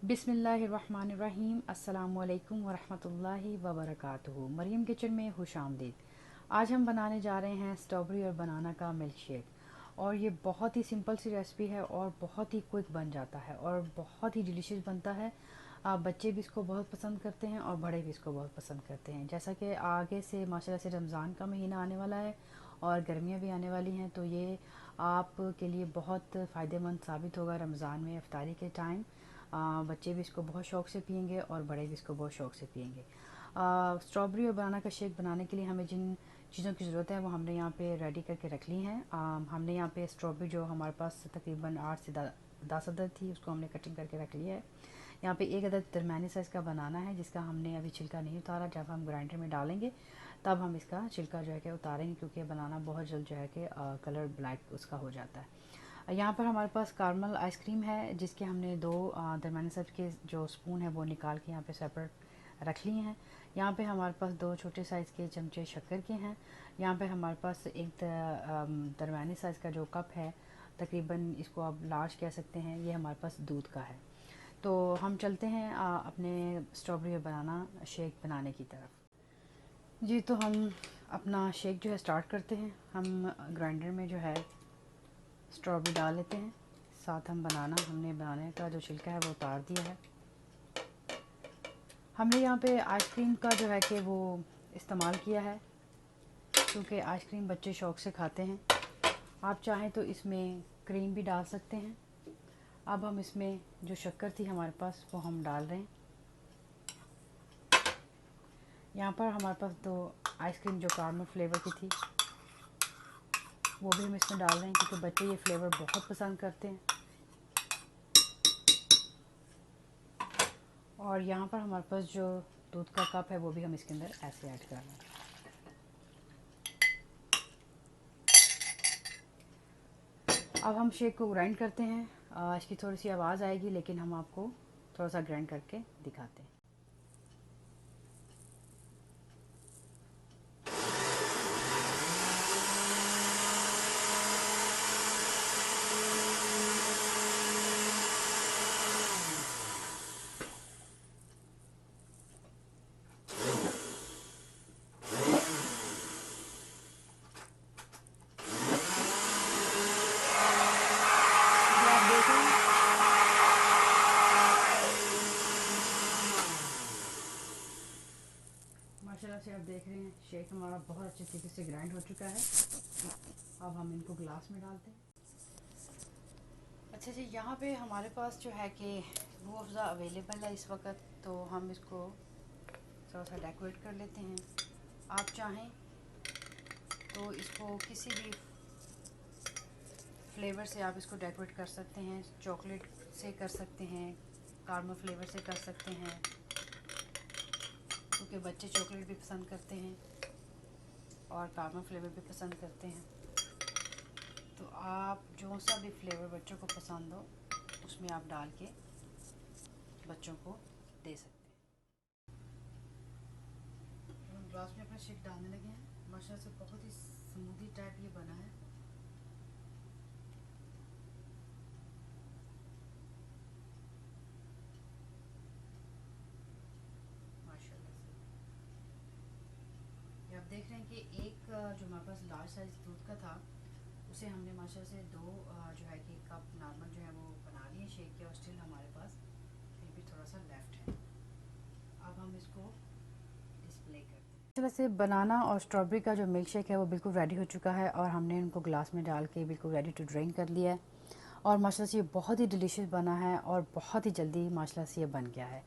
बिस्मिल्लाहिर्रहमानिर्रहीम। अस्सलामुअलैकुम वरहमतुल्लाहि वबरकातुहू। मरियम किचन में खुश आमदीद। आज हम बनाने जा रहे हैं स्ट्रॉबेरी और बनाना का मिल्क शेक। और ये बहुत ही सिंपल सी रेसिपी है और बहुत ही क्विक बन जाता है और बहुत ही डिलीशियस बनता है। बच्चे भी इसको बहुत पसंद करते हैं और बड़े भी इसको बहुत पसंद करते हैं। जैसा कि आगे से माशाल्लाह से रमज़ान का महीना आने वाला है और गर्मियाँ भी आने वाली हैं, तो ये आपके लिए बहुत फ़ायदेमंद साबित होगा। रमज़ान में इफ्तारी के टाइम बच्चे भी इसको बहुत शौक़ से पियेंगे और बड़े भी इसको बहुत शौक़ से पियेंगे। स्ट्रॉबेरी और बनाना का शेक बनाने के लिए हमें जिन चीज़ों की ज़रूरत है वो हमने यहाँ पे रेडी करके रख ली हैं। हमने यहाँ पे स्ट्रॉबेरी जो हमारे पास तकरीबन 8 से 10 अदद थी, उसको हमने कटिंग करके रख लिया है। यहाँ पे एक अदद दरमियानी साइज़ का बनाना है, जिसका हमने अभी छिलका नहीं उतारा। जब हम ग्राइंडर में डालेंगे तब हम इसका छिलका जो है कि उतारेंगे, क्योंकि बनाना बहुत जल्द जो है कि कलर ब्लैक उसका हो जाता है। यहाँ पर हमारे पास कारामल आइसक्रीम है, जिसके हमने दो दरमियाने साइज़ के जो स्पून है वो निकाल के यहाँ पे सेपरेट रख लिए हैं। यहाँ पे हमारे पास दो छोटे साइज़ के चमचे शक्कर के हैं। यहाँ पे हमारे पास एक दरमियाने साइज़ का जो कप है, तकरीबन इसको आप लार्ज कह सकते हैं, ये हमारे पास दूध का है। तो हम चलते हैं अपने स्ट्रॉबेरी और बनाना शेक बनाने की तरफ। जी, तो हम अपना शेक जो है स्टार्ट करते हैं। हम ग्राइंडर में जो है स्ट्रॉबेरी डाल लेते हैं, साथ हम हमने बनाने का जो छिलका है वो उतार दिया है। हमने यहाँ पे आइसक्रीम का जो है कि वो इस्तेमाल किया है, क्योंकि आइसक्रीम बच्चे शौक़ से खाते हैं। आप चाहें तो इसमें क्रीम भी डाल सकते हैं। अब हम इसमें जो शक्कर थी हमारे पास वो हम डाल रहे हैं। यहाँ पर हमारे पास दो आइसक्रीम जो कारामल फ्लेवर की थी वो भी हम इसमें डाल रहे हैं, क्योंकि बच्चे ये फ्लेवर बहुत पसंद करते हैं। और यहाँ पर हमारे पास जो दूध का कप है वो भी हम इसके अंदर ऐसे ऐड कर रहे हैं। अब हम शेक को ग्राइंड करते हैं। इसकी थोड़ी सी आवाज़ आएगी, लेकिन हम आपको थोड़ा सा ग्राइंड करके दिखाते हैं। माशाल्लाह से आप देख रहे हैं शेक हमारा बहुत अच्छे तरीके से ग्राइंड हो चुका है। अब हम इनको ग्लास में डालते हैं। अच्छा जी, यहाँ पे हमारे पास जो है कि रूह अफ़ज़ा अवेलेबल है इस वक्त, तो हम इसको थोड़ा सा डेकोरेट कर लेते हैं। आप चाहें तो इसको किसी भी फ्लेवर से आप इसको डेकोरेट कर सकते हैं। चॉकलेट से कर सकते हैं, कारामल फ्लेवर से कर सकते हैं, क्योंकि बच्चे चॉकलेट भी पसंद करते हैं और कारामल फ्लेवर भी पसंद करते हैं। तो आप जो सा भी फ्लेवर बच्चों को पसंद हो उसमें आप डाल के बच्चों को दे सकते हैं। हम ग्लास में अपना शेक डालने लगे हैं। माशाल्लाह से बहुत ही स्मूदी टाइप ये बना है। माशाल्लाह से ये आप देख रहे हैं कि एक जो हमारे पास लार्ज साइज दूध का था, उसे हमने माशाल्लाह से दो जो है कि कप नॉर्मल जो है वो बना लिए शेक के, और स्टिल हमारे पास फिर भी थोड़ा सा लेफ्ट है। अब हम इसको डिस्प्ले करते हैं। माशाल्लाह से बनाना और स्ट्रॉबेरी का जो मिल्क शेक है वो बिल्कुल रेडी हो चुका है, और हमने इनको ग्लास में डाल के बिल्कुल रेडी टू ड्रिंक कर लिया है। और माशाल्लाह से ये बहुत ही डिलीशियस बना है और बहुत ही जल्दी माशाल्लाह से ये बन गया है।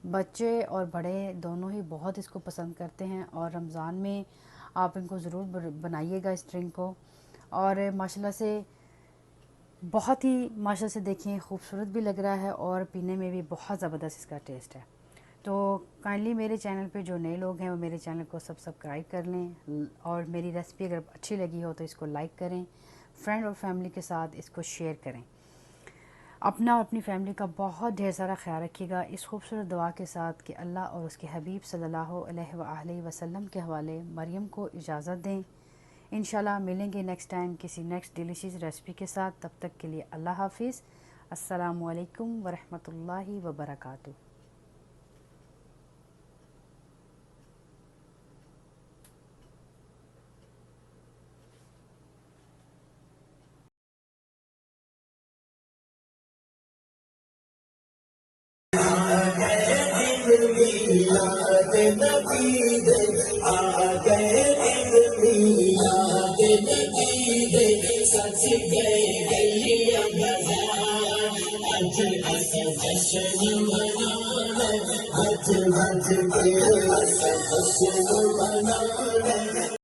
बच्चे और बड़े दोनों ही बहुत इसको पसंद करते हैं, और रमज़ान में आप इनको ज़रूर बनाइएगा इस ड्रिंक को। और माशाल्लाह से बहुत ही माशाल्लाह से देखें खूबसूरत भी लग रहा है और पीने में भी बहुत ज़बरदस्त इसका टेस्ट है। तो काइंडली मेरे चैनल पे जो नए लोग हैं वो मेरे चैनल को सब्सक्राइब कर लें, और मेरी रेसिपी अगर अच्छी लगी हो तो इसको लाइक करें, फ्रेंड और फैमिली के साथ इसको शेयर करें। अपना और अपनी फैमिली का बहुत ढेर सारा ख्याल रखिएगा, इस खूबसूरत दुआ के साथ कि अल्लाह और उसके हबीब सल्लल्लाहु अलैहि वसल्लम के हवाले मरियम को इजाज़त दें। इंशाल्लाह मिलेंगे नेक्स्ट टाइम किसी नेक्स्ट डिलीशियस रेसिपी के साथ। तब तक के लिए अल्लाह हाफिज़। अस्सलामु अलैकुम वरहमतुल्लाहि वबरकातुहू। मिलाद नबी दे आ गए दिन मिलाद नबी दे सच गए गलियां बाजार अज अस जश्न मनाना बज बज के अस जश्न मनाना।